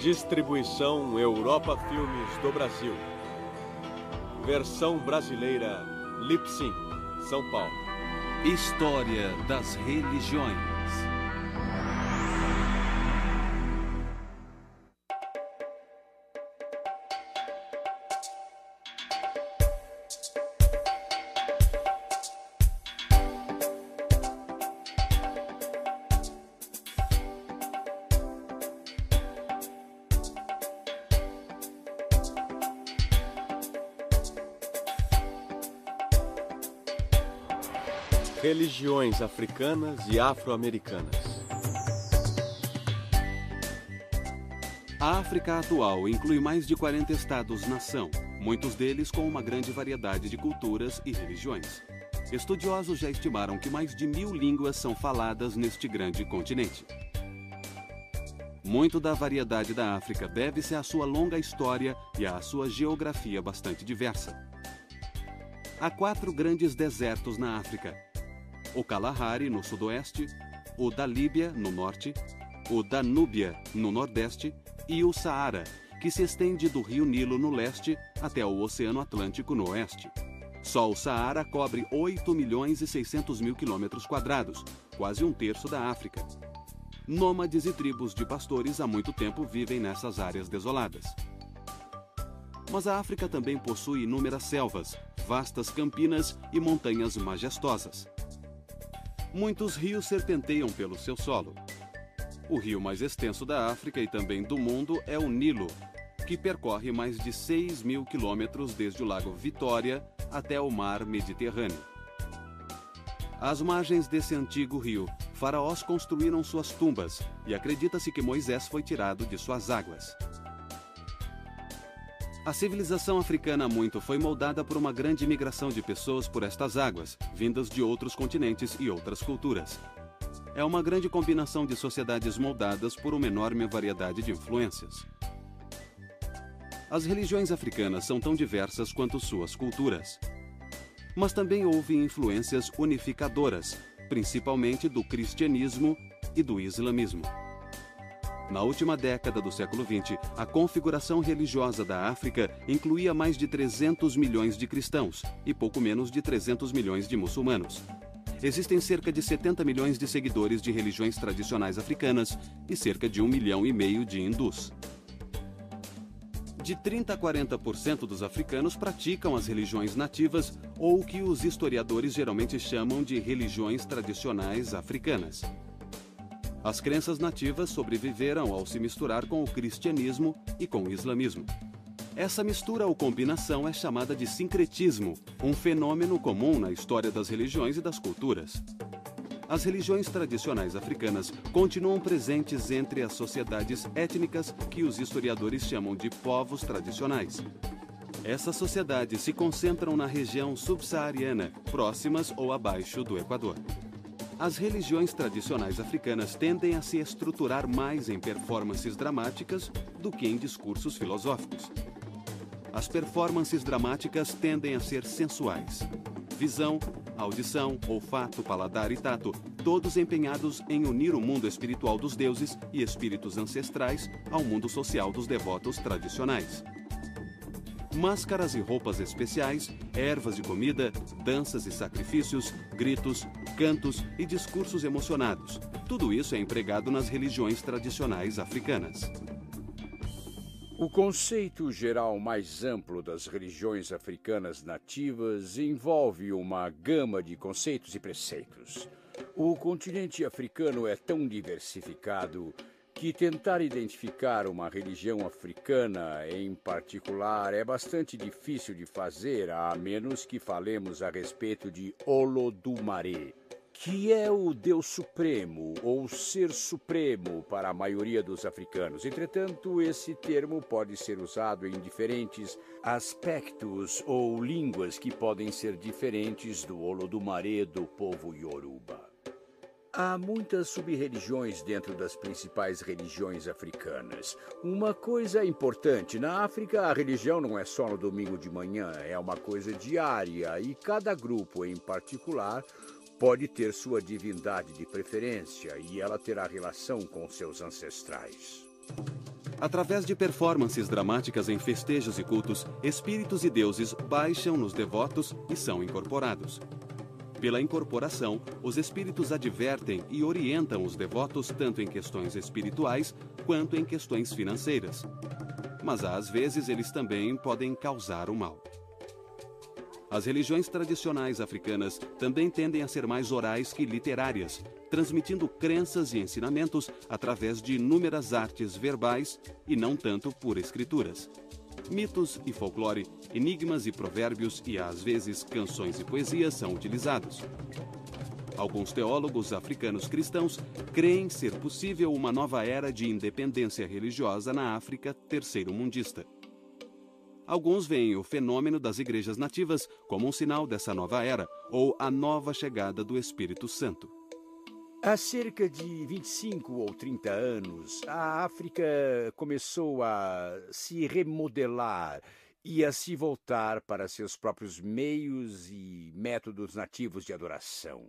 Distribuição Europa Filmes do Brasil. Versão brasileira Lipsyn, São Paulo. História das religiões. Religiões africanas e afro-americanas. A África atual inclui mais de 40 estados-nação, muitos deles com uma grande variedade de culturas e religiões. Estudiosos já estimaram que mais de 1000 línguas são faladas neste grande continente. Muito da variedade da África deve-se à sua longa história e à sua geografia bastante diversa. Há 4 grandes desertos na África: o Kalahari, no sudoeste, o da Líbia, no norte, o da Núbia, no nordeste, e o Saara, que se estende do rio Nilo, no leste, até o Oceano Atlântico, no oeste. Só o Saara cobre 8.600.000 km², quase um terço da África. Nômades e tribos de pastores há muito tempo vivem nessas áreas desoladas. Mas a África também possui inúmeras selvas, vastas campinas e montanhas majestosas. Muitos rios serpenteiam pelo seu solo. O rio mais extenso da África e também do mundo é o Nilo, que percorre mais de 6.000 quilômetros desde o Lago Vitória até o Mar Mediterrâneo. Às margens desse antigo rio, faraós construíram suas tumbas e acredita-se que Moisés foi tirado de suas águas. A civilização africana muito foi moldada por uma grande migração de pessoas por estas águas, vindas de outros continentes e outras culturas. É uma grande combinação de sociedades moldadas por uma enorme variedade de influências. As religiões africanas são tão diversas quanto suas culturas. Mas também houve influências unificadoras, principalmente do cristianismo e do islamismo. Na última década do século XX, a configuração religiosa da África incluía mais de 300 milhões de cristãos e pouco menos de 300 milhões de muçulmanos. Existem cerca de 70 milhões de seguidores de religiões tradicionais africanas e cerca de 1,5 milhão de hindus. De 30% a 40% dos africanos praticam as religiões nativas ou o que os historiadores geralmente chamam de religiões tradicionais africanas. As crenças nativas sobreviveram ao se misturar com o cristianismo e com o islamismo. Essa mistura ou combinação é chamada de sincretismo, um fenômeno comum na história das religiões e das culturas. As religiões tradicionais africanas continuam presentes entre as sociedades étnicas que os historiadores chamam de povos tradicionais. Essas sociedades se concentram na região subsaariana, próximas ou abaixo do Equador. As religiões tradicionais africanas tendem a se estruturar mais em performances dramáticas do que em discursos filosóficos. As performances dramáticas tendem a ser sensuais. Visão, audição, olfato, paladar e tato, todos empenhados em unir o mundo espiritual dos deuses e espíritos ancestrais ao mundo social dos devotos tradicionais. Máscaras e roupas especiais, ervas e comida, danças e sacrifícios, gritos, cantos e discursos emocionados. Tudo isso é empregado nas religiões tradicionais africanas. O conceito geral mais amplo das religiões africanas nativas envolve uma gama de conceitos e preceitos. O continente africano é tão diversificado que tentar identificar uma religião africana em particular é bastante difícil de fazer, a menos que falemos a respeito de Olodumare, que é o Deus Supremo ou Ser Supremo para a maioria dos africanos. Entretanto, esse termo pode ser usado em diferentes aspectos ou línguas que podem ser diferentes do Olodumare do povo Yoruba. Há muitas sub-religiões dentro das principais religiões africanas. Uma coisa importante, na África a religião não é só no domingo de manhã, é uma coisa diária e cada grupo em particular pode ter sua divindade de preferência e ela terá relação com seus ancestrais. Através de performances dramáticas em festejos e cultos, espíritos e deuses baixam nos devotos e são incorporados. Pela incorporação, os espíritos advertem e orientam os devotos tanto em questões espirituais quanto em questões financeiras. Mas às vezes eles também podem causar o mal. As religiões tradicionais africanas também tendem a ser mais orais que literárias, transmitindo crenças e ensinamentos através de inúmeras artes verbais e não tanto por escrituras. Mitos e folclore, enigmas e provérbios e, às vezes, canções e poesias são utilizados. Alguns teólogos africanos cristãos creem ser possível uma nova era de independência religiosa na África terceiro-mundista. Alguns veem o fenômeno das igrejas nativas como um sinal dessa nova era, ou a nova chegada do Espírito Santo. Há cerca de 25 ou 30 anos, a África começou a se remodelar e a se voltar para seus próprios meios e métodos nativos de adoração.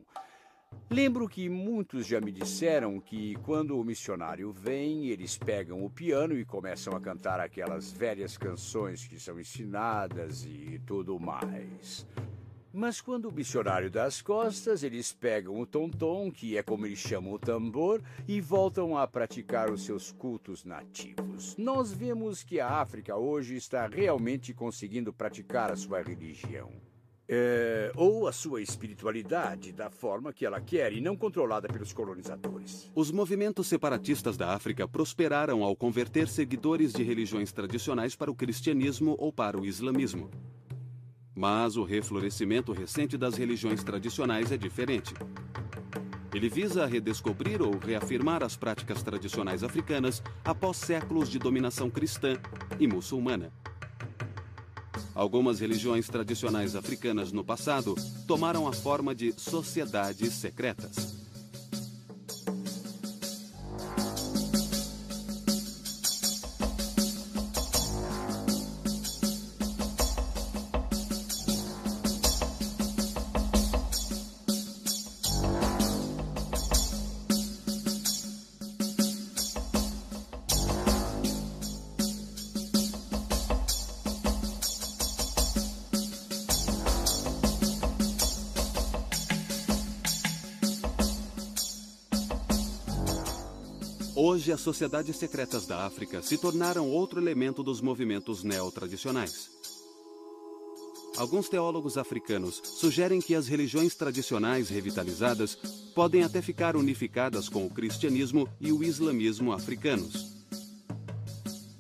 Lembro que muitos já me disseram que quando o missionário vem, eles pegam o piano e começam a cantar aquelas velhas canções que são ensinadas e tudo mais. Mas quando o missionário dá as costas, eles pegam o tom-tom, que é como eles chamam o tambor, e voltam a praticar os seus cultos nativos. Nós vemos que a África hoje está realmente conseguindo praticar a sua religião. Ou a sua espiritualidade da forma que ela quer e não controlada pelos colonizadores. Os movimentos separatistas da África prosperaram ao converter seguidores de religiões tradicionais para o cristianismo ou para o islamismo. Mas o reflorescimento recente das religiões tradicionais é diferente. Ele visa redescobrir ou reafirmar as práticas tradicionais africanas após séculos de dominação cristã e muçulmana. Algumas religiões tradicionais africanas no passado tomaram a forma de sociedades secretas. Hoje, as sociedades secretas da África se tornaram outro elemento dos movimentos neotradicionais. Alguns teólogos africanos sugerem que as religiões tradicionais revitalizadas podem até ficar unificadas com o cristianismo e o islamismo africanos.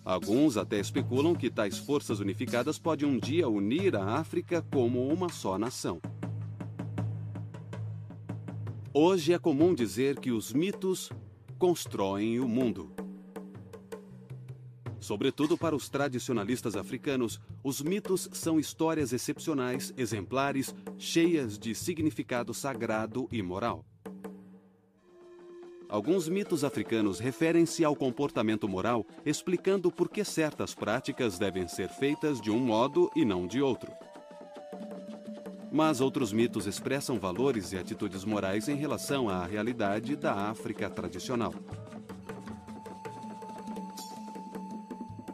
Alguns até especulam que tais forças unificadas podem um dia unir a África como uma só nação. Hoje é comum dizer que os mitos constroem o mundo. Sobretudo para os tradicionalistas africanos, os mitos são histórias excepcionais, exemplares, cheias de significado sagrado e moral. Alguns mitos africanos referem-se ao comportamento moral, explicando por que certas práticas devem ser feitas de um modo e não de outro. Mas outros mitos expressam valores e atitudes morais em relação à realidade da África tradicional.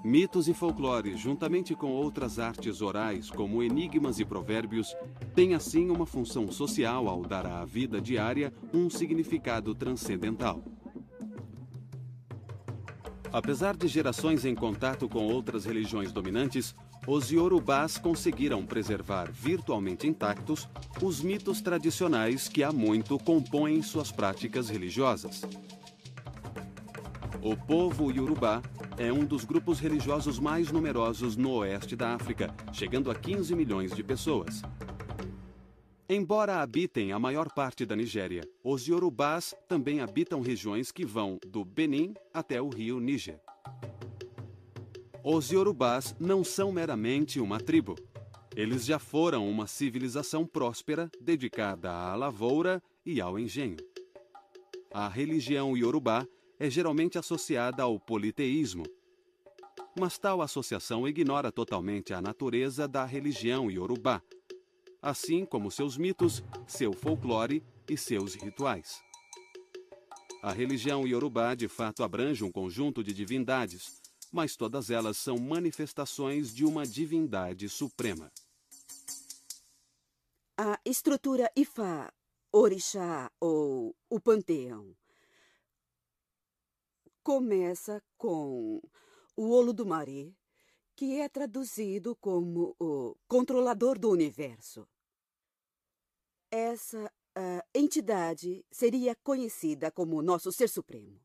Mitos e folclore, juntamente com outras artes orais, como enigmas e provérbios, têm assim uma função social ao dar à vida diária um significado transcendental. Apesar de gerações em contato com outras religiões dominantes, os iorubás conseguiram preservar virtualmente intactos os mitos tradicionais que há muito compõem suas práticas religiosas. O povo iorubá é um dos grupos religiosos mais numerosos no oeste da África, chegando a 15 milhões de pessoas. Embora habitem a maior parte da Nigéria, os iorubás também habitam regiões que vão do Benin até o rio Níger. Os iorubás não são meramente uma tribo. Eles já foram uma civilização próspera dedicada à lavoura e ao engenho. A religião iorubá é geralmente associada ao politeísmo. Mas tal associação ignora totalmente a natureza da religião iorubá, assim como seus mitos, seu folclore e seus rituais. A religião iorubá de fato abrange um conjunto de divindades, mas todas elas são manifestações de uma divindade suprema. A estrutura Ifá, Orixá ou o panteão começa com o Olodumare, que é traduzido como o controlador do universo. Essa entidade seria conhecida como nosso Ser Supremo.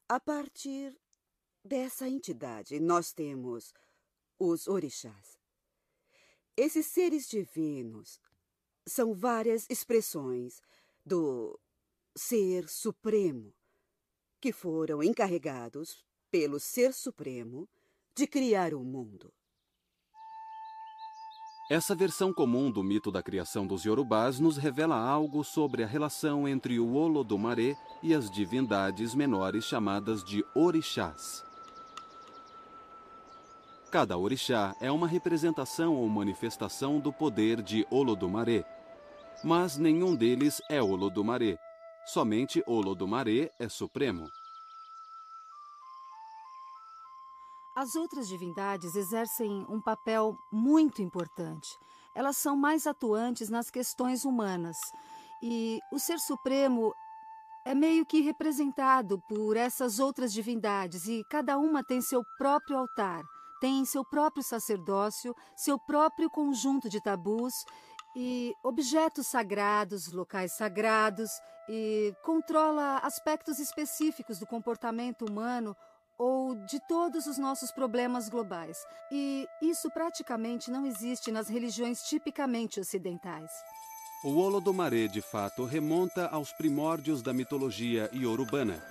A partir dessa entidade, nós temos os orixás. Esses seres divinos são várias expressões do Ser Supremo, que foram encarregados pelo Ser Supremo de criar o mundo. Essa versão comum do mito da criação dos Yorubás nos revela algo sobre a relação entre o Olodumare e as divindades menores chamadas de orixás. Cada orixá é uma representação ou manifestação do poder de Olodumare, mas nenhum deles é Olodumare. Somente Olodumare é supremo. As outras divindades exercem um papel muito importante. Elas são mais atuantes nas questões humanas. E o Ser Supremo é meio que representado por essas outras divindades. E cada uma tem seu próprio altar, tem seu próprio sacerdócio, seu próprio conjunto de tabus e objetos sagrados, locais sagrados, e controla aspectos específicos do comportamento humano ou de todos os nossos problemas globais. E isso praticamente não existe nas religiões tipicamente ocidentais. O Olodumare, de fato, remonta aos primórdios da mitologia iorubana,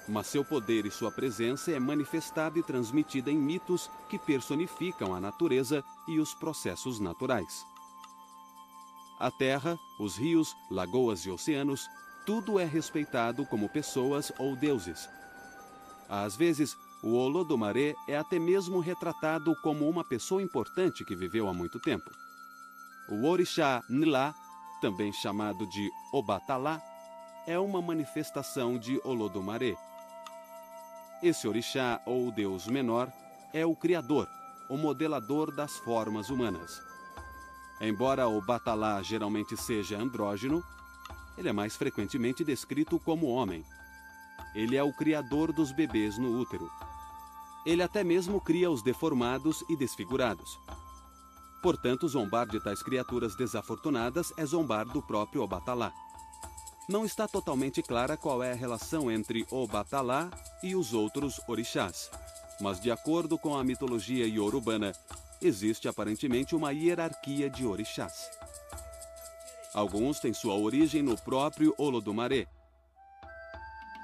mas seu poder e sua presença é manifestada e transmitida em mitos que personificam a natureza e os processos naturais. A terra, os rios, lagoas e oceanos, tudo é respeitado como pessoas ou deuses. Às vezes, o Olodumare é até mesmo retratado como uma pessoa importante que viveu há muito tempo. O Orixá Nlá, também chamado de Obatalá, é uma manifestação de Olodumare. Esse orixá, ou deus menor, é o criador, o modelador das formas humanas. Embora Obatalá geralmente seja andrógeno, ele é mais frequentemente descrito como homem. Ele é o criador dos bebês no útero. Ele até mesmo cria os deformados e desfigurados. Portanto, zombar de tais criaturas desafortunadas é zombar do próprio Obatalá. Não está totalmente clara qual é a relação entre Obatalá e os outros orixás, mas de acordo com a mitologia iorubana, existe aparentemente uma hierarquia de orixás. Alguns têm sua origem no próprio Olodumare.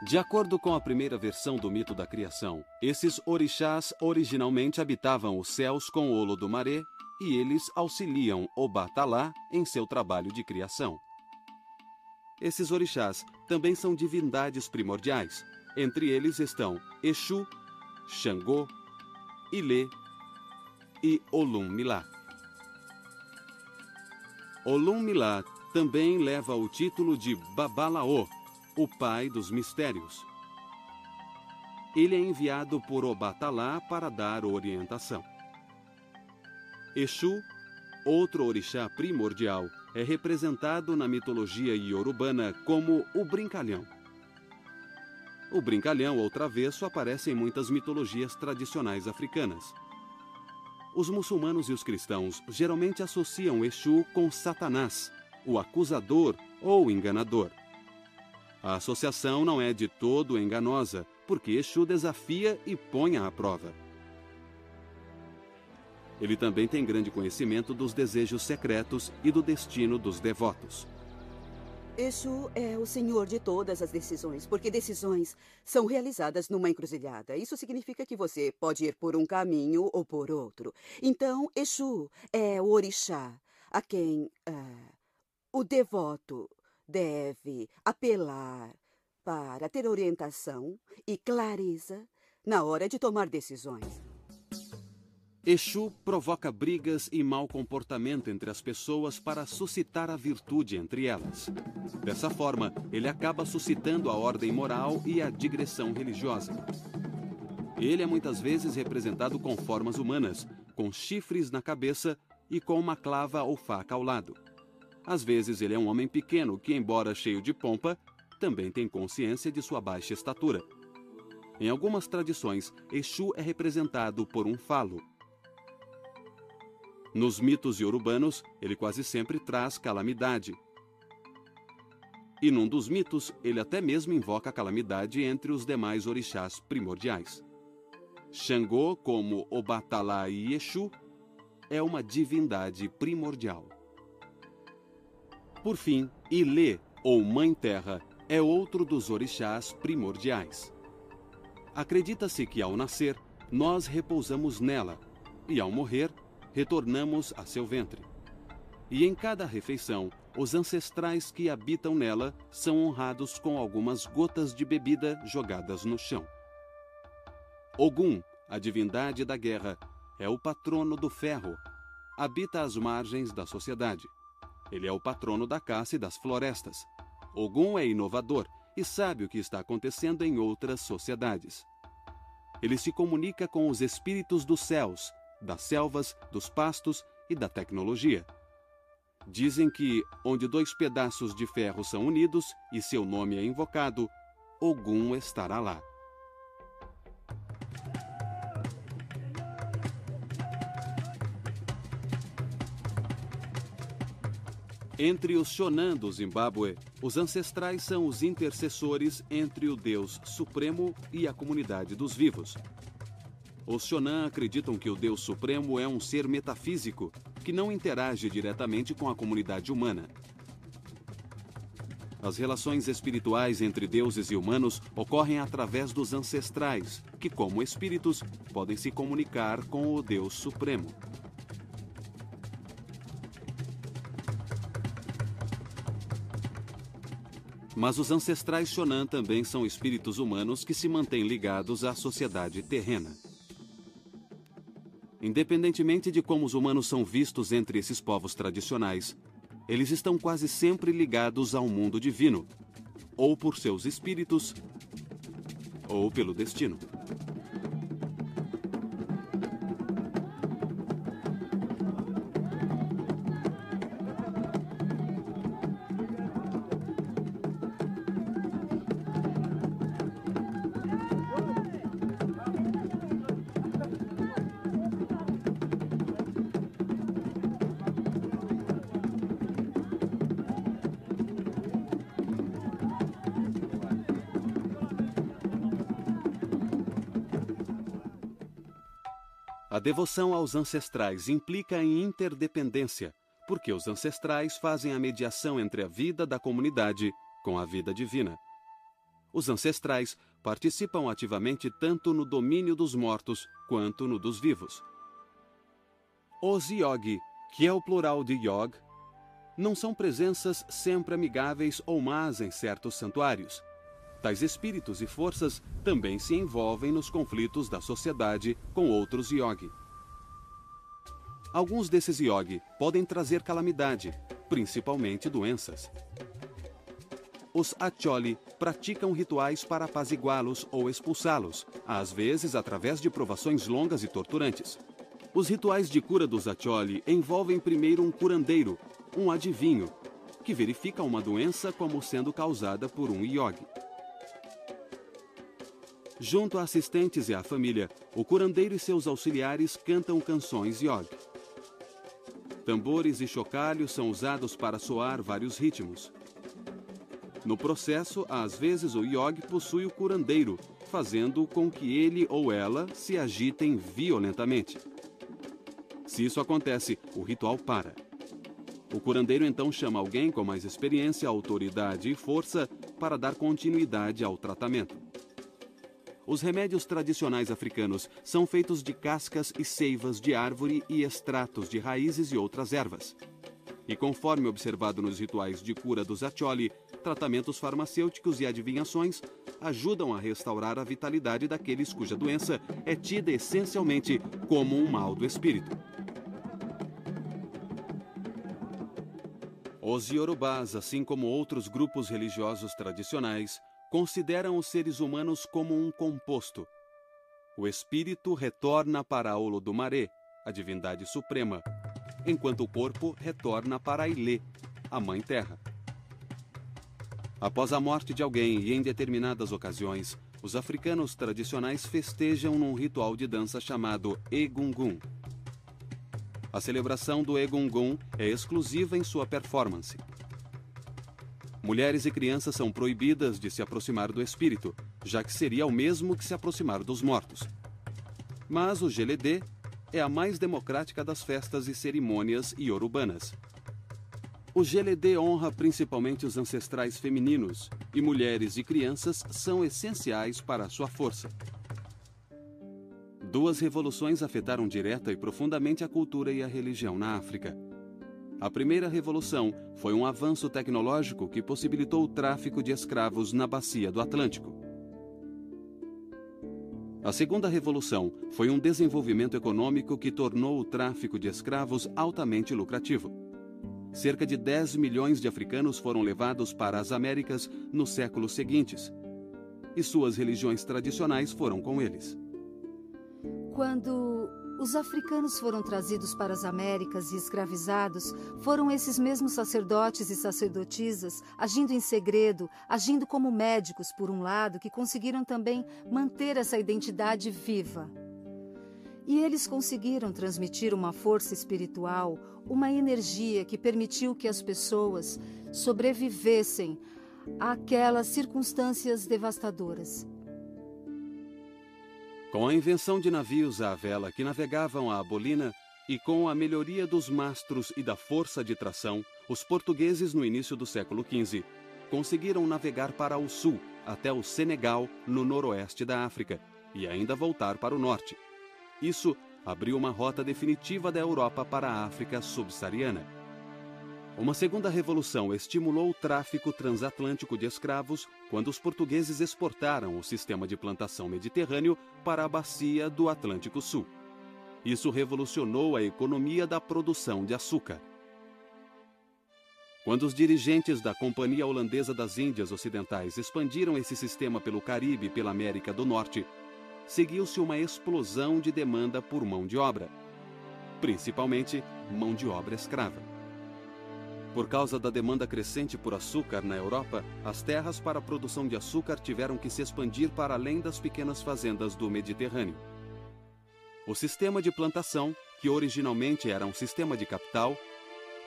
De acordo com a primeira versão do mito da criação, esses orixás originalmente habitavam os céus com Olodumare e eles auxiliam Obatalá em seu trabalho de criação. Esses orixás também são divindades primordiais. Entre eles estão Exu, Xangô, Ilê e Olum-Milá. Olum-Milá também leva o título de Babalaô, o pai dos mistérios. Ele é enviado por Obatalá para dar orientação. Exu, outro orixá primordial, é representado na mitologia iorubana como o brincalhão. O brincalhão ou travesso aparece em muitas mitologias tradicionais africanas. Os muçulmanos e os cristãos geralmente associam Exu com Satanás, o acusador ou enganador. A associação não é de todo enganosa, porque Exu desafia e põe à prova. Ele também tem grande conhecimento dos desejos secretos e do destino dos devotos. Exu é o senhor de todas as decisões, porque decisões são realizadas numa encruzilhada. Isso significa que você pode ir por um caminho ou por outro. Então, Exu é o orixá a quem o devoto deve apelar para ter orientação e clareza na hora de tomar decisões. Exu provoca brigas e mau comportamento entre as pessoas para suscitar a virtude entre elas. Dessa forma, ele acaba suscitando a ordem moral e a digressão religiosa. Ele é muitas vezes representado com formas humanas, com chifres na cabeça e com uma clava ou faca ao lado. Às vezes ele é um homem pequeno que, embora cheio de pompa, também tem consciência de sua baixa estatura. Em algumas tradições, Exu é representado por um falo. Nos mitos iorubanos, ele quase sempre traz calamidade. E num dos mitos, ele até mesmo invoca a calamidade entre os demais orixás primordiais. Xangô, como Obatalá e Exu, é uma divindade primordial. Por fim, Ilê, ou Mãe Terra, é outro dos orixás primordiais. Acredita-se que ao nascer, nós repousamos nela, e ao morrer, retornamos a seu ventre. E em cada refeição, os ancestrais que habitam nela são honrados com algumas gotas de bebida jogadas no chão. Ogum, a divindade da guerra, é o patrono do ferro. Habita às margens da sociedade. Ele é o patrono da caça e das florestas. Ogum é inovador e sabe o que está acontecendo em outras sociedades. Ele se comunica com os espíritos dos céus, das selvas, dos pastos e da tecnologia. Dizem que, onde dois pedaços de ferro são unidos e seu nome é invocado, Ogum estará lá. Entre os Shonan do Zimbábue, os ancestrais são os intercessores entre o Deus Supremo e a comunidade dos vivos. Os Shonan acreditam que o Deus Supremo é um ser metafísico que não interage diretamente com a comunidade humana. As relações espirituais entre deuses e humanos ocorrem através dos ancestrais, que, como espíritos, podem se comunicar com o Deus Supremo. Mas os ancestrais Shonan também são espíritos humanos que se mantêm ligados à sociedade terrena. Independentemente de como os humanos são vistos entre esses povos tradicionais, eles estão quase sempre ligados ao mundo divino, ou por seus espíritos, ou pelo destino. A devoção aos ancestrais implica em interdependência, porque os ancestrais fazem a mediação entre a vida da comunidade com a vida divina. Os ancestrais participam ativamente tanto no domínio dos mortos quanto no dos vivos. Os Yogi, que é o plural de Yog, não são presenças sempre amigáveis ou más em certos santuários. Tais espíritos e forças também se envolvem nos conflitos da sociedade com outros Yogi. Alguns desses Yogi podem trazer calamidade, principalmente doenças. Os Acholi praticam rituais para apaziguá-los ou expulsá-los, às vezes através de provações longas e torturantes. Os rituais de cura dos Acholi envolvem primeiro um curandeiro, um adivinho, que verifica uma doença como sendo causada por um Yogi. Junto a assistentes e à família, o curandeiro e seus auxiliares cantam canções Yogi. Tambores e chocalhos são usados para soar vários ritmos. No processo, às vezes o Yogi possui o curandeiro, fazendo com que ele ou ela se agitem violentamente. Se isso acontece, o ritual para. O curandeiro então chama alguém com mais experiência, autoridade e força para dar continuidade ao tratamento. Os remédios tradicionais africanos são feitos de cascas e seivas de árvore e extratos de raízes e outras ervas. E conforme observado nos rituais de cura dos Acholi, tratamentos farmacêuticos e adivinhações ajudam a restaurar a vitalidade daqueles cuja doença é tida essencialmente como um mal do espírito. Os Yorubás, assim como outros grupos religiosos tradicionais, consideram os seres humanos como um composto. o espírito retorna para Olodumare, a divindade suprema, enquanto o corpo retorna para Ilê, a Mãe Terra. Após a morte de alguém e em determinadas ocasiões, os africanos tradicionais festejam num ritual de dança chamado Egungun. A celebração do Egungun é exclusiva em sua performance. Mulheres e crianças são proibidas de se aproximar do espírito, já que seria o mesmo que se aproximar dos mortos. Mas o Geledê é a mais democrática das festas e cerimônias iorubanas. O Geledê honra principalmente os ancestrais femininos, e mulheres e crianças são essenciais para a sua força. Duas revoluções afetaram direta e profundamente a cultura e a religião na África. A primeira revolução foi um avanço tecnológico que possibilitou o tráfico de escravos na bacia do Atlântico. A segunda revolução foi um desenvolvimento econômico que tornou o tráfico de escravos altamente lucrativo. Cerca de 10 milhões de africanos foram levados para as Américas nos séculos seguintes, e suas religiões tradicionais foram com eles. Quando os africanos foram trazidos para as Américas e escravizados, foram esses mesmos sacerdotes e sacerdotisas, agindo em segredo, agindo como médicos, por um lado, que conseguiram também manter essa identidade viva. E eles conseguiram transmitir uma força espiritual, uma energia que permitiu que as pessoas sobrevivessem àquelas circunstâncias devastadoras. Com a invenção de navios à vela que navegavam a Abolina e com a melhoria dos mastros e da força de tração, os portugueses, no início do século XV, conseguiram navegar para o sul, até o Senegal, no noroeste da África, e ainda voltar para o norte. Isso abriu uma rota definitiva da Europa para a África subsaariana. Uma segunda revolução estimulou o tráfico transatlântico de escravos quando os portugueses exportaram o sistema de plantação mediterrâneo para a bacia do Atlântico Sul. Isso revolucionou a economia da produção de açúcar. Quando os dirigentes da Companhia Holandesa das Índias Ocidentais expandiram esse sistema pelo Caribe e pela América do Norte, seguiu-se uma explosão de demanda por mão de obra, principalmente mão de obra escrava. Por causa da demanda crescente por açúcar na Europa, as terras para a produção de açúcar tiveram que se expandir para além das pequenas fazendas do Mediterrâneo. O sistema de plantação, que originalmente era um sistema de capital,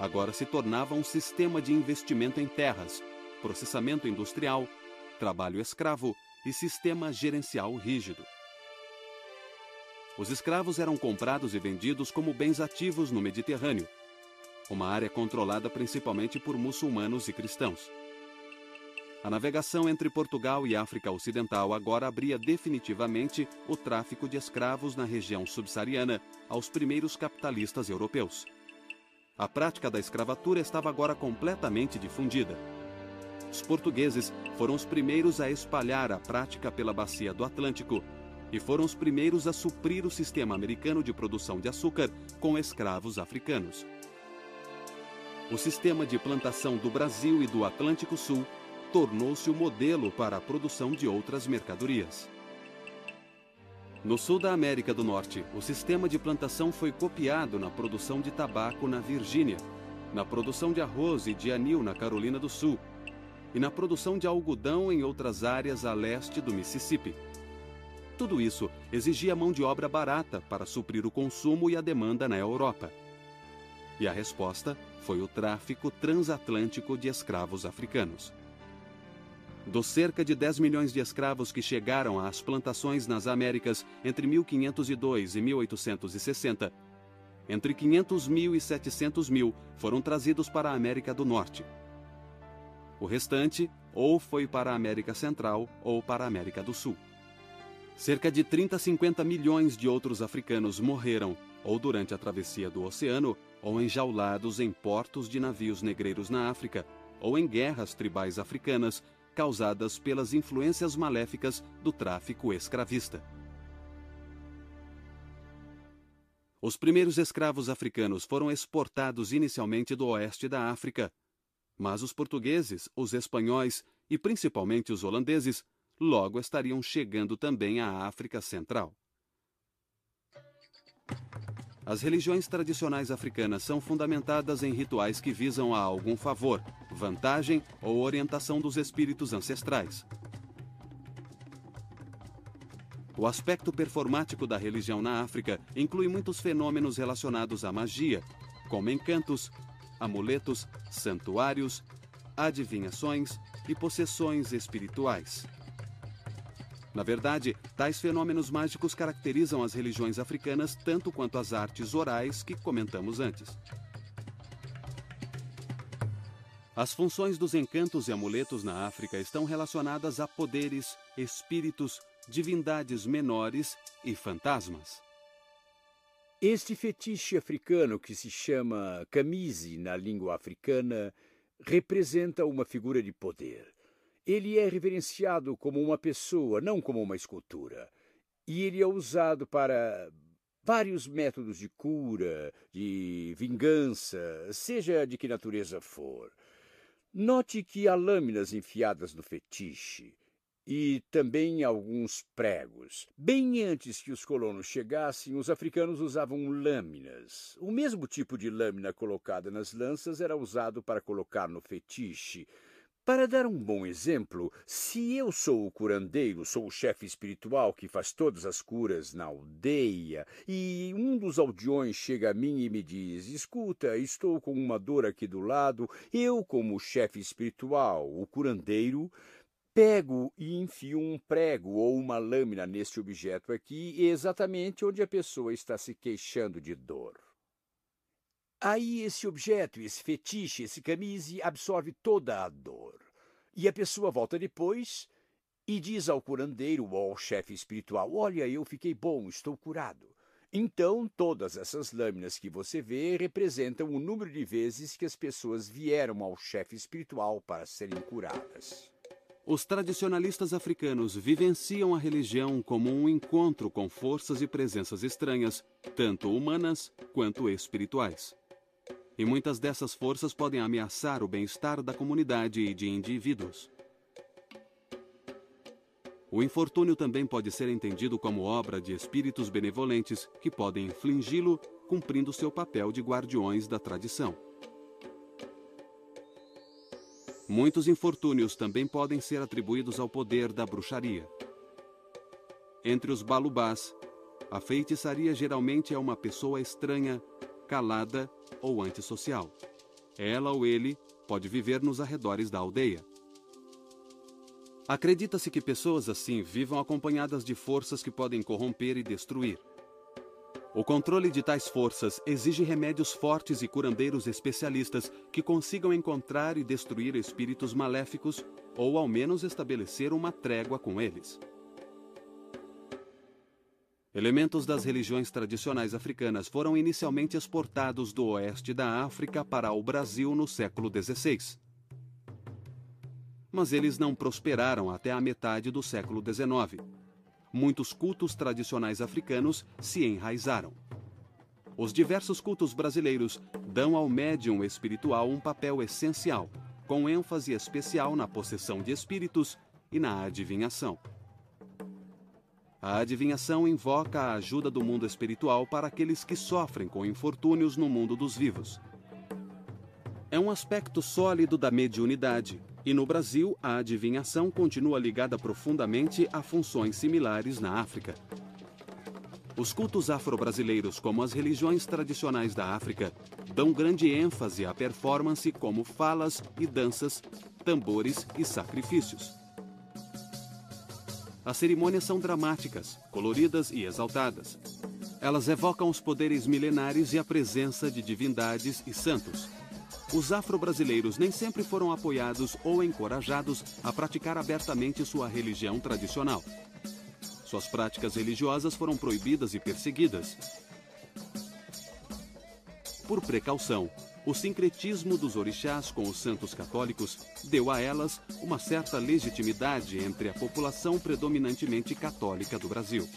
agora se tornava um sistema de investimento em terras, processamento industrial, trabalho escravo e sistema gerencial rígido. Os escravos eram comprados e vendidos como bens ativos no Mediterrâneo, uma área controlada principalmente por muçulmanos e cristãos. A navegação entre Portugal e África Ocidental agora abria definitivamente o tráfico de escravos na região subsaariana aos primeiros capitalistas europeus. A prática da escravatura estava agora completamente difundida. Os portugueses foram os primeiros a espalhar a prática pela bacia do Atlântico e foram os primeiros a suprir o sistema americano de produção de açúcar com escravos africanos. O sistema de plantação do Brasil e do Atlântico Sul tornou-se o modelo para a produção de outras mercadorias. No sul da América do Norte, o sistema de plantação foi copiado na produção de tabaco na Virgínia, na produção de arroz e de anil na Carolina do Sul e na produção de algodão em outras áreas a leste do Mississippi. Tudo isso exigia mão de obra barata para suprir o consumo e a demanda na Europa. E a resposta foi o tráfico transatlântico de escravos africanos. Dos cerca de 10 milhões de escravos que chegaram às plantações nas Américas entre 1502 e 1860, entre 500 mil e 700 mil foram trazidos para a América do Norte. O restante ou foi para a América Central ou para a América do Sul. Cerca de 30 a 50 milhões de outros africanos morreram ou durante a travessia do oceano ou enjaulados em portos de navios negreiros na África ou em guerras tribais africanas causadas pelas influências maléficas do tráfico escravista. Os primeiros escravos africanos foram exportados inicialmente do oeste da África, mas os portugueses, os espanhóis e principalmente os holandeses logo estariam chegando também à África Central. As religiões tradicionais africanas são fundamentadas em rituais que visam a algum favor, vantagem ou orientação dos espíritos ancestrais. O aspecto performático da religião na África inclui muitos fenômenos relacionados à magia, como encantos, amuletos, santuários, adivinhações e possessões espirituais. Na verdade, tais fenômenos mágicos caracterizam as religiões africanas tanto quanto as artes orais que comentamos antes. As funções dos encantos e amuletos na África estão relacionadas a poderes, espíritos, divindades menores e fantasmas. Este fetiche africano, que se chama camise na língua africana, representa uma figura de poder. Ele é reverenciado como uma pessoa, não como uma escultura. E ele é usado para vários métodos de cura, de vingança, seja de que natureza for. Note que há lâminas enfiadas no fetiche e também alguns pregos. Bem antes que os colonos chegassem, os africanos usavam lâminas. O mesmo tipo de lâmina colocada nas lanças era usado para colocar no fetiche. Para dar um bom exemplo, se eu sou o curandeiro, sou o chefe espiritual que faz todas as curas na aldeia, e um dos aldeões chega a mim e me diz: escuta, estou com uma dor aqui do lado, eu, como chefe espiritual, o curandeiro, pego e enfio um prego ou uma lâmina neste objeto aqui, exatamente onde a pessoa está se queixando de dor. Aí esse objeto, esse fetiche, esse camise absorve toda a dor. E a pessoa volta depois e diz ao curandeiro ou ao chefe espiritual: olha, eu fiquei bom, estou curado. Então, todas essas lâminas que você vê representam o número de vezes que as pessoas vieram ao chefe espiritual para serem curadas. Os tradicionalistas africanos vivenciam a religião como um encontro com forças e presenças estranhas, tanto humanas quanto espirituais. E muitas dessas forças podem ameaçar o bem-estar da comunidade e de indivíduos. O infortúnio também pode ser entendido como obra de espíritos benevolentes que podem infligi-lo, cumprindo seu papel de guardiões da tradição. Muitos infortúnios também podem ser atribuídos ao poder da bruxaria. Entre os balubás, a feitiçaria geralmente é uma pessoa estranha, calada ou antissocial. Ela ou ele pode viver nos arredores da aldeia. Acredita-se que pessoas assim vivam acompanhadas de forças que podem corromper e destruir. O controle de tais forças exige remédios fortes e curandeiros especialistas que consigam encontrar e destruir espíritos maléficos ou ao menos estabelecer uma trégua com eles. Elementos das religiões tradicionais africanas foram inicialmente exportados do oeste da África para o Brasil no século XVI. Mas eles não prosperaram até a metade do século XIX. Muitos cultos tradicionais africanos se enraizaram. Os diversos cultos brasileiros dão ao médium espiritual um papel essencial, com ênfase especial na possessão de espíritos e na adivinhação. A adivinhação invoca a ajuda do mundo espiritual para aqueles que sofrem com infortúnios no mundo dos vivos. É um aspecto sólido da mediunidade, e no Brasil a adivinhação continua ligada profundamente a funções similares na África. Os cultos afro-brasileiros, como as religiões tradicionais da África, dão grande ênfase à performance como falas e danças, tambores e sacrifícios. As cerimônias são dramáticas, coloridas e exaltadas. Elas evocam os poderes milenares e a presença de divindades e santos. Os afro-brasileiros nem sempre foram apoiados ou encorajados a praticar abertamente sua religião tradicional. Suas práticas religiosas foram proibidas e perseguidas. Por precaução, o sincretismo dos orixás com os santos católicos deu a elas uma certa legitimidade entre a população predominantemente católica do Brasil.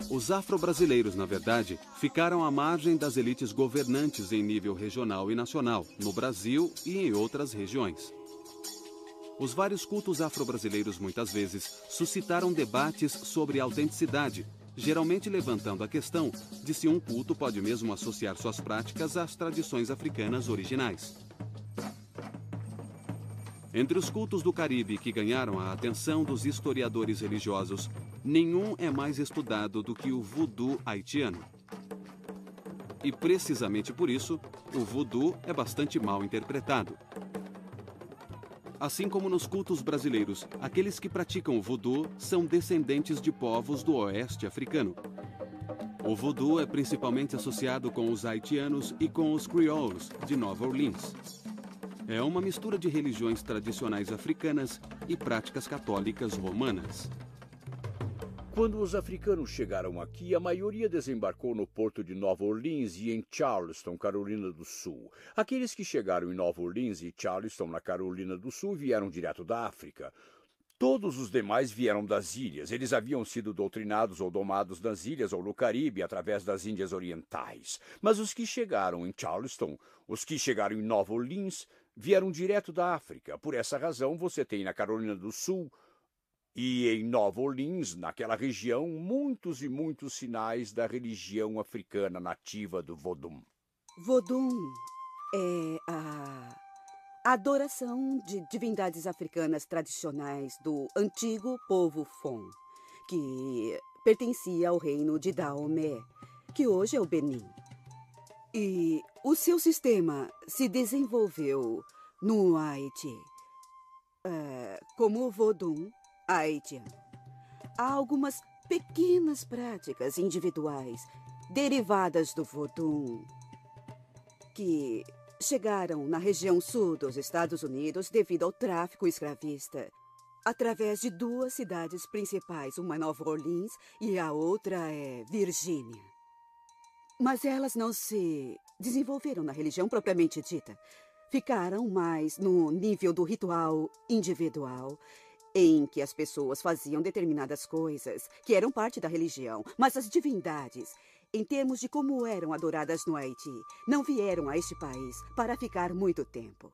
Os afro-brasileiros, na verdade, ficaram à margem das elites governantes em nível regional e nacional, no Brasil e em outras regiões. Os vários cultos afro-brasileiros muitas vezes suscitaram debates sobre a autenticidade, geralmente levantando a questão de se um culto pode mesmo associar suas práticas às tradições africanas originais. Entre os cultos do Caribe que ganharam a atenção dos historiadores religiosos, nenhum é mais estudado do que o voodoo haitiano. E precisamente por isso, o voodoo é bastante mal interpretado. Assim como nos cultos brasileiros, aqueles que praticam o voodoo são descendentes de povos do oeste africano. O voodoo é principalmente associado com os haitianos e com os crioulos de Nova Orleans. É uma mistura de religiões tradicionais africanas e práticas católicas romanas. Quando os africanos chegaram aqui, a maioria desembarcou no porto de Nova Orleans e em Charleston, Carolina do Sul. Aqueles que chegaram em Nova Orleans e Charleston, na Carolina do Sul, vieram direto da África. Todos os demais vieram das ilhas. Eles haviam sido doutrinados ou domados nas ilhas ou no Caribe através das Índias Orientais. Mas os que chegaram em Charleston, os que chegaram em Nova Orleans, vieram direto da África. Por essa razão, você tem na Carolina do Sul e em Nova Orleans, naquela região, muitos e muitos sinais da religião africana nativa do Vodum. Vodum é a adoração de divindades africanas tradicionais do antigo povo Fon, que pertencia ao reino de Daomé, que hoje é o Benin. E o seu sistema se desenvolveu no Haiti como o Vodum haitiano. Há algumas pequenas práticas individuais derivadas do Vodum que chegaram na região sul dos Estados Unidos devido ao tráfico escravista, através de duas cidades principais, uma Nova Orleans e a outra é Virgínia. Mas elas não se desenvolveram na religião propriamente dita. Ficaram mais no nível do ritual individual, em que as pessoas faziam determinadas coisas que eram parte da religião, mas as divindades, em termos de como eram adoradas no Haiti, não vieram a este país para ficar muito tempo.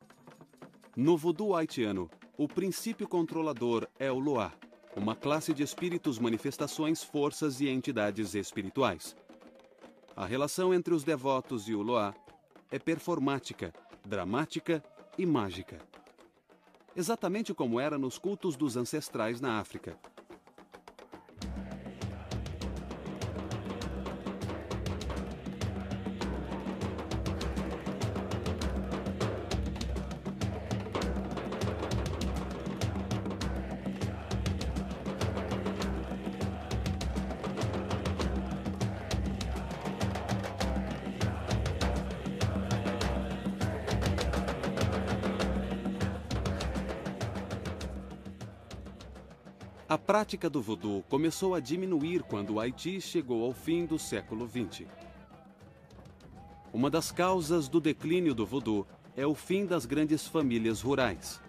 No voodoo haitiano, o princípio controlador é o Loa, uma classe de espíritos, manifestações, forças e entidades espirituais. A relação entre os devotos e o Loa é performática, dramática e mágica. Exatamente como era nos cultos dos ancestrais na África. A prática do voodoo começou a diminuir quando o Haiti chegou ao fim do século XX. Uma das causas do declínio do voodoo é o fim das grandes famílias rurais.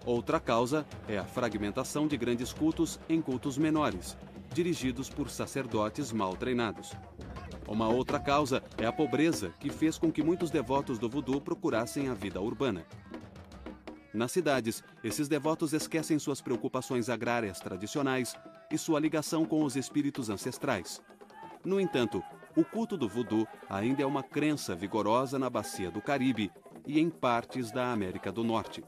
Outra causa é a fragmentação de grandes cultos em cultos menores, dirigidos por sacerdotes mal treinados. Uma outra causa é a pobreza, que fez com que muitos devotos do voodoo procurassem a vida urbana. Nas cidades, esses devotos esquecem suas preocupações agrárias tradicionais e sua ligação com os espíritos ancestrais. No entanto, o culto do voodoo ainda é uma crença vigorosa na bacia do Caribe e em partes da América do Norte.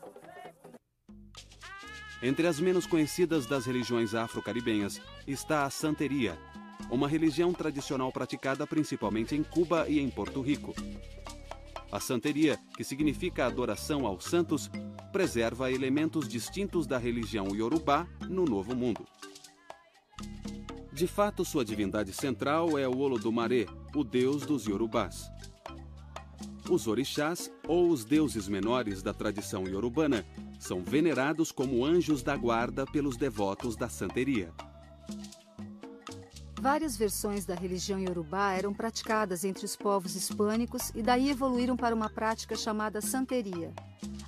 Entre as menos conhecidas das religiões afro-caribenhas está a santeria, uma religião tradicional praticada principalmente em Cuba e em Porto Rico. A santeria, que significa adoração aos santos, preserva elementos distintos da religião iorubá no Novo Mundo. De fato, sua divindade central é o Olodumare, o deus dos iorubás. Os orixás, ou os deuses menores da tradição iorubana, são venerados como anjos da guarda pelos devotos da santeria. Várias versões da religião iorubá eram praticadas entre os povos hispânicos e daí evoluíram para uma prática chamada santeria.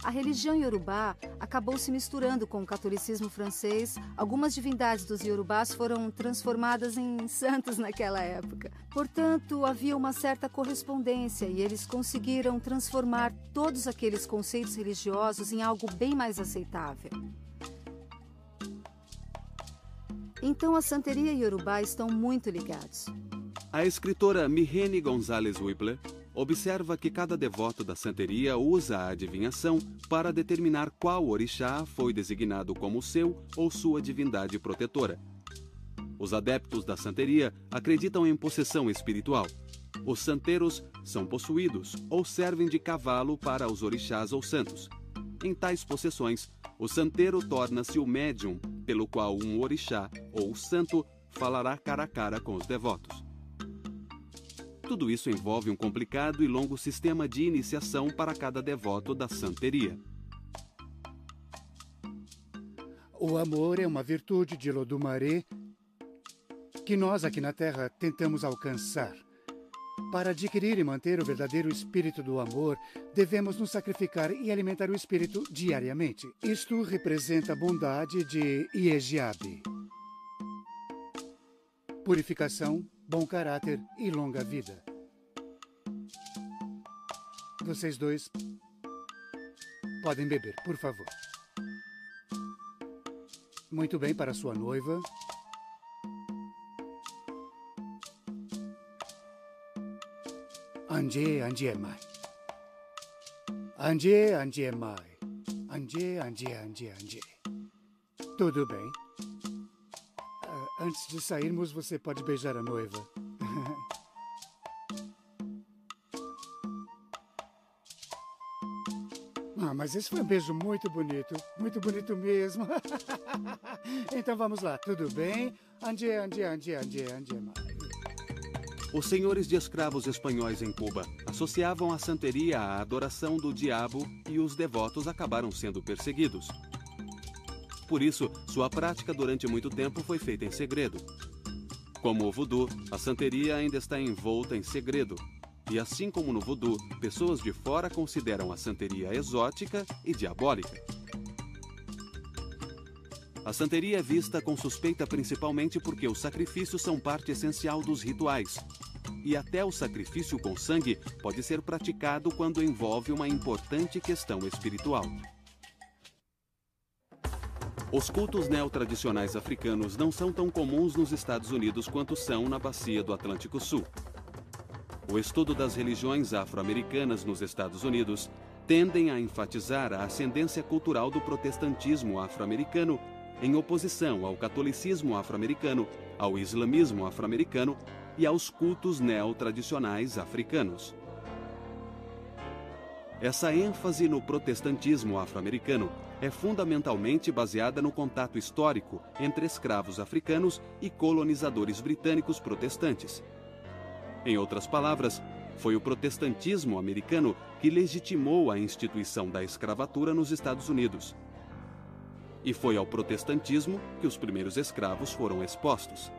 A religião iorubá acabou se misturando com o catolicismo francês. Algumas divindades dos iorubás foram transformadas em santos naquela época. Portanto, havia uma certa correspondência e eles conseguiram transformar todos aqueles conceitos religiosos em algo bem mais aceitável. Então a santeria e Yorubá estão muito ligados. A escritora Mihene Gonzalez Whipler observa que cada devoto da santeria usa a adivinhação para determinar qual orixá foi designado como seu ou sua divindade protetora. Os adeptos da santeria acreditam em possessão espiritual. Os santeiros são possuídos ou servem de cavalo para os orixás ou santos. Em tais possessões, o santeiro torna-se o médium pelo qual um orixá ou santo falará cara a cara com os devotos. Tudo isso envolve um complicado e longo sistema de iniciação para cada devoto da santeria. O amor é uma virtude de Lodumaré que nós aqui na Terra tentamos alcançar. Para adquirir e manter o verdadeiro espírito do amor, devemos nos sacrificar e alimentar o espírito diariamente. Isto representa a bondade de Iejiabe. Purificação, bom caráter e longa vida. Vocês dois podem beber, por favor. Muito bem, para sua noiva. Anje, Anje Mai. Anje, Anje Mai. Anje, Anje, Anje, Anje. Tudo bem. Antes de sairmos, você pode beijar a noiva. Mas esse foi um beijo muito bonito mesmo. Então vamos lá, tudo bem? Anje, Anje, Anje, Anje, Anje Mai. Os senhores de escravos espanhóis em Cuba associavam a santeria à adoração do diabo e os devotos acabaram sendo perseguidos. Por isso, sua prática durante muito tempo foi feita em segredo. Como o voodoo, a santeria ainda está envolta em segredo. E assim como no voodoo, pessoas de fora consideram a santeria exótica e diabólica. A santeria é vista com suspeita principalmente porque os sacrifícios são parte essencial dos rituais. E até o sacrifício com sangue pode ser praticado quando envolve uma importante questão espiritual. Os cultos neotradicionais africanos não são tão comuns nos Estados Unidos quanto são na bacia do Atlântico Sul. O estudo das religiões afro-americanas nos Estados Unidos tendem a enfatizar a ascendência cultural do protestantismo afro-americano em oposição ao catolicismo afro-americano, ao islamismo afro-americano e aos cultos neotradicionais africanos. Essa ênfase no protestantismo afro-americano é fundamentalmente baseada no contato histórico entre escravos africanos e colonizadores britânicos protestantes. Em outras palavras, foi o protestantismo americano que legitimou a instituição da escravatura nos Estados Unidos. E foi ao protestantismo que os primeiros escravos foram expostos.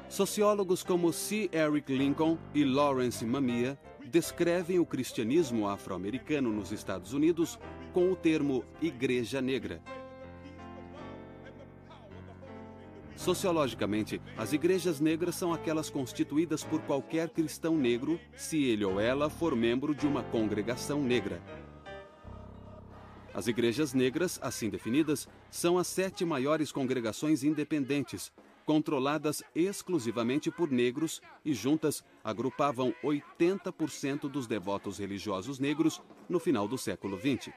Sociólogos como C. Eric Lincoln e Lawrence Mamiya descrevem o cristianismo afro-americano nos Estados Unidos com o termo Igreja Negra. Sociologicamente, as igrejas negras são aquelas constituídas por qualquer cristão negro, se ele ou ela for membro de uma congregação negra. As igrejas negras, assim definidas, são as 7 maiores congregações independentes, controladas exclusivamente por negros e juntas agrupavam 80% dos devotos religiosos negros no final do século XX.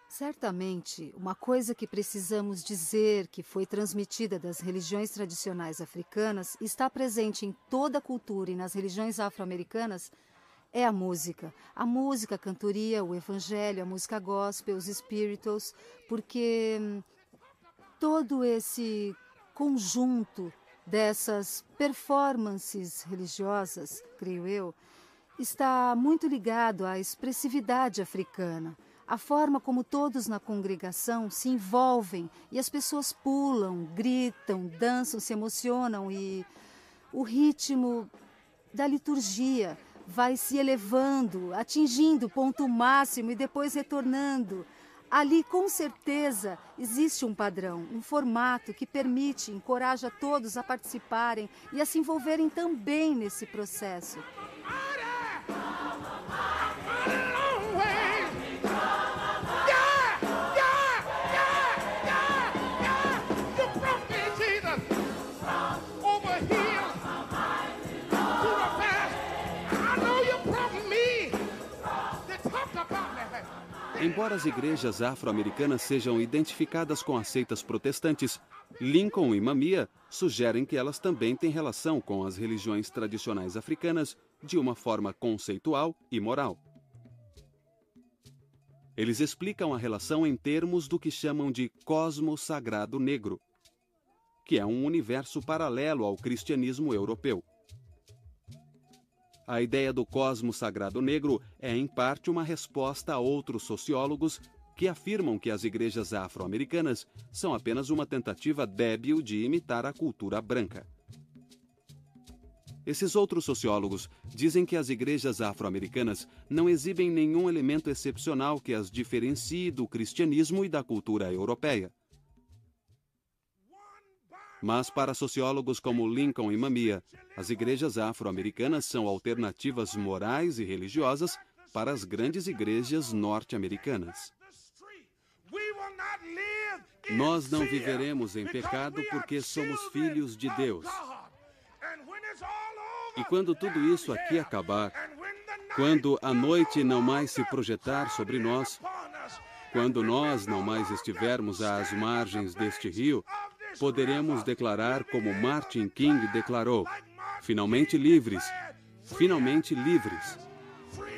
Certamente, uma coisa que precisamos dizer que foi transmitida das religiões tradicionais africanas e está presente em toda a cultura e nas religiões afro-americanas é a música. A música, a cantoria, o evangelho, a música gospel, os spirituals, porque todo esse conjunto dessas performances religiosas, creio eu, está muito ligado à expressividade africana. A forma como todos na congregação se envolvem e as pessoas pulam, gritam, dançam, se emocionam e o ritmo da liturgia vai se elevando, atingindo o ponto máximo e depois retornando. Ali, com certeza, existe um padrão, um formato que permite, encoraja todos a participarem e a se envolverem também nesse processo. Embora as igrejas afro-americanas sejam identificadas com as seitas protestantes, Lincoln e Mamiya sugerem que elas também têm relação com as religiões tradicionais africanas de uma forma conceitual e moral. Eles explicam a relação em termos do que chamam de cosmos sagrado negro, que é um universo paralelo ao cristianismo europeu. A ideia do cosmos sagrado negro é, em parte, uma resposta a outros sociólogos que afirmam que as igrejas afro-americanas são apenas uma tentativa débil de imitar a cultura branca. Esses outros sociólogos dizem que as igrejas afro-americanas não exibem nenhum elemento excepcional que as diferencie do cristianismo e da cultura europeia. Mas para sociólogos como Lincoln e Mamiya, as igrejas afro-americanas são alternativas morais e religiosas para as grandes igrejas norte-americanas. Nós não viveremos em pecado porque somos filhos de Deus. E quando tudo isso aqui acabar, quando a noite não mais se projetar sobre nós, quando nós não mais estivermos às margens deste rio, poderemos declarar como Martin King declarou: finalmente livres, finalmente livres.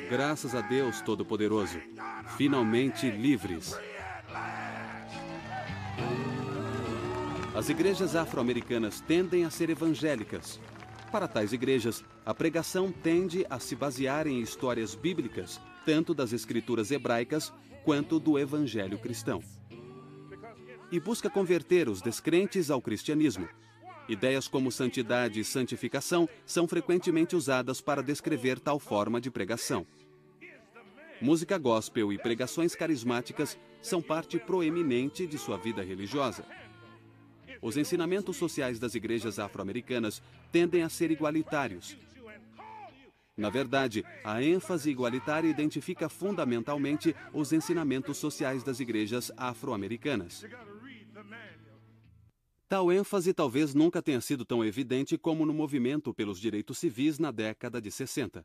Graças a Deus Todo-Poderoso, finalmente livres. As igrejas afro-americanas tendem a ser evangélicas. Para tais igrejas, a pregação tende a se basear em histórias bíblicas, tanto das escrituras hebraicas quanto do evangelho cristão. E busca converter os descrentes ao cristianismo. Ideias como santidade e santificação são frequentemente usadas para descrever tal forma de pregação. Música gospel e pregações carismáticas são parte proeminente de sua vida religiosa. Os ensinamentos sociais das igrejas afro-americanas tendem a ser igualitários. Na verdade, a ênfase igualitária identifica fundamentalmente os ensinamentos sociais das igrejas afro-americanas. Tal ênfase talvez nunca tenha sido tão evidente como no movimento pelos direitos civis na década de 60.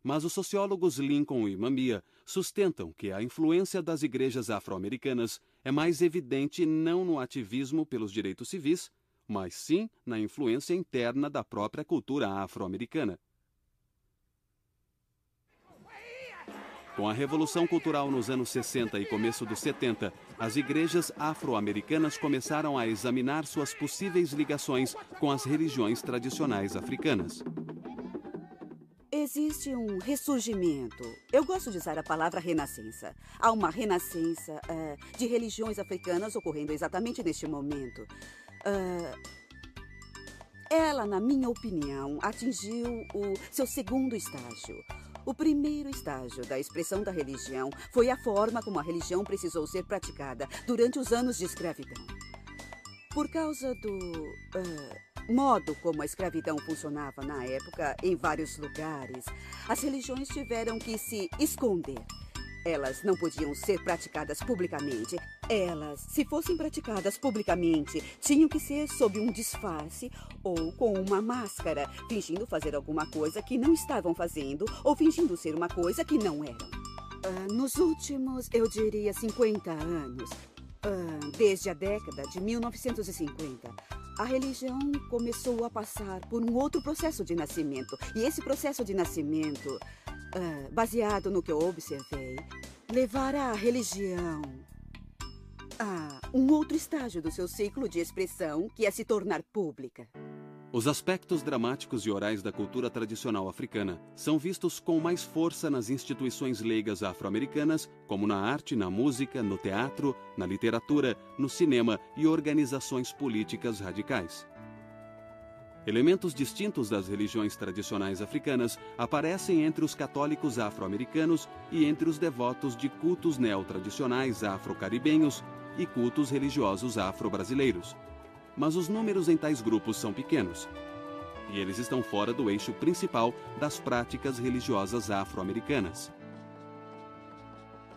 Mas os sociólogos Lincoln e Mamiya sustentam que a influência das igrejas afro-americanas é mais evidente não no ativismo pelos direitos civis, mas sim na influência interna da própria cultura afro-americana. Com a Revolução Cultural nos anos 60 e começo dos 70, as igrejas afro-americanas começaram a examinar suas possíveis ligações com as religiões tradicionais africanas. Existe um ressurgimento. Eu gosto de usar a palavra renascença. Há uma renascença de religiões africanas ocorrendo exatamente neste momento. Ela, na minha opinião, atingiu o seu segundo estágio. O primeiro estágio da expressão da religião foi a forma como a religião precisou ser praticada durante os anos de escravidão. Por causa do modo como a escravidão funcionava na época, em vários lugares, as religiões tiveram que se esconder. Elas não podiam ser praticadas publicamente. Elas, se fossem praticadas publicamente, tinham que ser sob um disfarce ou com uma máscara, fingindo fazer alguma coisa que não estavam fazendo ou fingindo ser uma coisa que não eram. Nos últimos, eu diria, 50 anos, desde a década de 1950, a religião começou a passar por um outro processo de nascimento. E esse processo de nascimento, baseado no que eu observei, levará a religião a um outro estágio do seu ciclo de expressão, que é se tornar pública. Os aspectos dramáticos e orais da cultura tradicional africana são vistos com mais força nas instituições leigas afro-americanas, como na arte, na música, no teatro, na literatura, no cinema e organizações políticas radicais. Elementos distintos das religiões tradicionais africanas aparecem entre os católicos afro-americanos e entre os devotos de cultos neotradicionais afro-caribenhos e cultos religiosos afro-brasileiros. Mas os números em tais grupos são pequenos, e eles estão fora do eixo principal das práticas religiosas afro-americanas.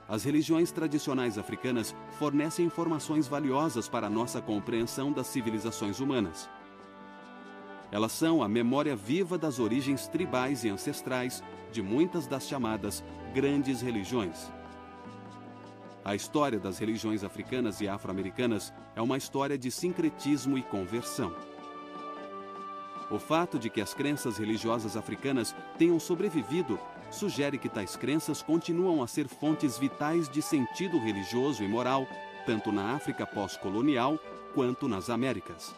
As religiões tradicionais africanas fornecem informações valiosas para a nossa compreensão das civilizações humanas. Elas são a memória viva das origens tribais e ancestrais de muitas das chamadas grandes religiões. A história das religiões africanas e afro-americanas é uma história de sincretismo e conversão. O fato de que as crenças religiosas africanas tenham sobrevivido sugere que tais crenças continuam a ser fontes vitais de sentido religioso e moral, tanto na África pós-colonial quanto nas Américas.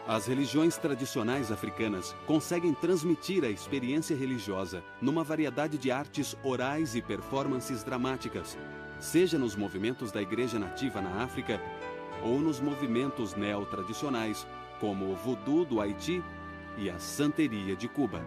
As religiões tradicionais africanas conseguem transmitir a experiência religiosa numa variedade de artes orais e performances dramáticas, seja nos movimentos da Igreja Nativa na África ou nos movimentos neotradicionais, como o Voodoo do Haiti e a Santeria de Cuba.